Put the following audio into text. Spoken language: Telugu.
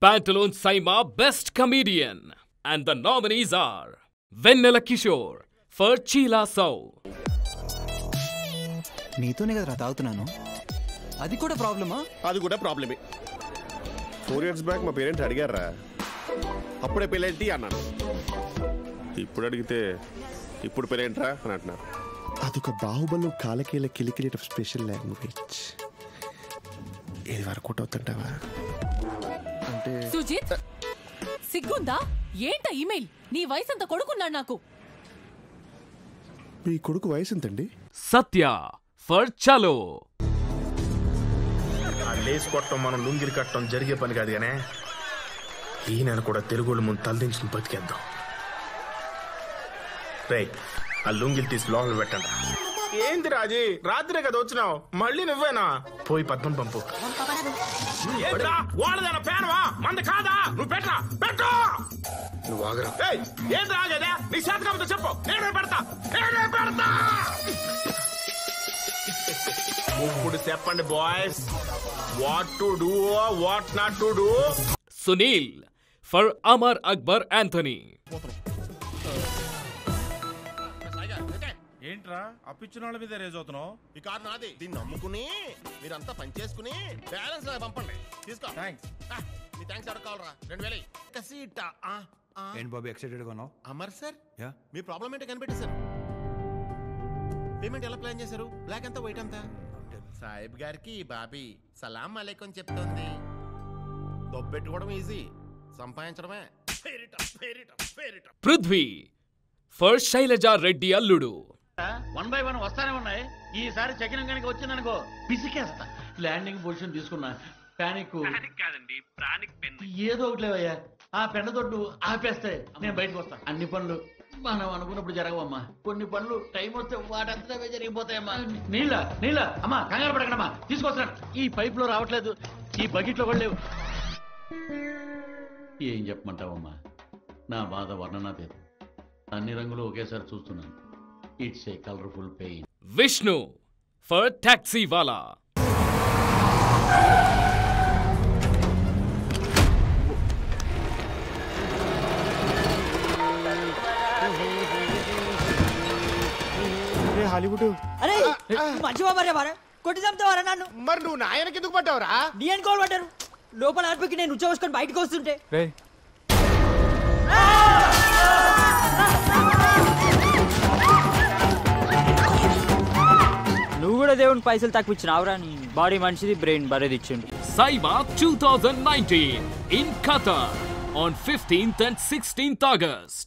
Pantaloons Saima Best Comedian. And the nominees are Vennela Kishore for Sheela Saw. నీతోనే కదా తాగుతున్నాను. అది కూడా ప్రాబ్లమా? అది కూడా ప్రాబ్లమే. 4 years బ్యాక్ మా పేరెంట్స్ అడిగారా, అప్పుడే పెళ్ళేంటి అన్నాను. ఇప్పుడు అడిగితే ఇప్పుడు పెళ్ళేంట్రా అని అంటున్నారు. అదొక బాహుబలి కాలకేల కిలికిలేట్ ఆఫ్ స్పెషల్ లాంగ్వేజ్. ఏది వర్కౌట్ అవుతుంటావా అంటే? సుజిత్, సిగ్గుందా? ఏంట ఈమెయిల్? నీ వయసు అంత కొడుకున్నాడు నాకు. మీ కొడుకు వయసు ఎంతండి? సత్య for Chalo. లేస్ కొట్టడం మనం లుంగిరి కట్టడం జరిగే పని కాదు కానీ ఈయన కూడా తెలుగులో ముందు తలదించుకుని బతికేద్దాం. రే, ఆ లుంగిలు తీసి లోపల పెట్టండి. ఏంది రాజీ, రాత్రే కదా వచ్చినావు, మళ్ళీ నువ్వేనా? పోయి పద్మం పంపు. వాళ్ళదేనా పేనవా? మంది కాదా? నువ్వు పెట్టా పెట్టు. నువ్వు ఆగరా. ఏంది రాజేదే? నీ చేత కాకపోతే చెప్పు, నేనే పెడతా. ఇప్పుడు చెప్పండి boys, what to do, what not to do. Sunil for Amar Akbar Anthony. ఏంట్రా అప్పిచ్చిన వాళ్ళ మీద రేజ్ అవుతున్నావు? ఈ కారు నాది, దీన్ని నమ్ముకుని మీరంతా పని చేసుకుని బ్యాలెన్స్ పంపండి. తీసుకో. థ్యాంక్స్. మీ థ్యాంక్స్ ఎవరికి కావాలరా? 2000 కసీటా. ఏంటి బాబు ఎక్సైటెడ్ గా ఉన్నావు? అమర్ సార్, మీ ప్రాబ్లం ఏంటో కనిపెట్టేశారు. పేమెంట్ ఎలా ప్లాన్ చేశారు? బ్లాక్ అంతా వైట్ అంతా? సాహిబ్ గారికి బాబీ సలాం అలైకుం చెప్తోంది. దొబ్బెట్టుకోవడం easy, సంపాదించడమే. Prithvi for Shailaja Reddy Alludu. 1 by 1 వస్తానే ఉన్నాయి. ఈసారి చకినం కనుక వచ్చిందనుకో పిసికేస్తా. ల్యాండింగ్ పొజిషన్ తీసుకున్నా. పానిక్ కాదండి, ప్రాణిక్ పెన్ ఏదో ఒకటి లేవయ్యా. ఆ పెన్ను తోడు ఆపేస్తే నేను బయటకు వస్తా. అన్ని పనులు మనం అనుకున్నప్పుడు జరగవమ్మా. కొన్ని పనులు టైం వస్తే వాటంతా జరిగిపోతాయమ్మా. నీళ్ళ అమ్మా, కంగారు పడకడమ్మా, తీసుకొస్తాను. ఈ పైప్ లో రావట్లేదు, ఈ బకెట్ లో కూడా లేవు. ఏం చెప్పమంటావమ్మా, నా బాధ వర్ణనాతీతం. అన్ని రంగులు ఒకేసారి చూస్తున్నాను. It's a colourful pain. Vishnu for Taxi Wala. Hollywood. అరే మంచివా మరే వారా కొట్టి చంపుతావారా నన్ను? మరి నువ్వు నాయనకి ఎందుకు పట్టావురా? నీ అనుకోవాలి పడ్డారు. లోపల ఆడిపోయి నేను ఉచ్చబోసుకొని బయటకు వస్తుంటే నువ్వు కూడా దేవుని పైసలు తక్కువ ఇచ్చినావురా. నీ బాడీ మనిషిది, బ్రెయిన్ బరేది ఇచ్చిండు. Saima 2019 in Qatar on 15th and 16th August.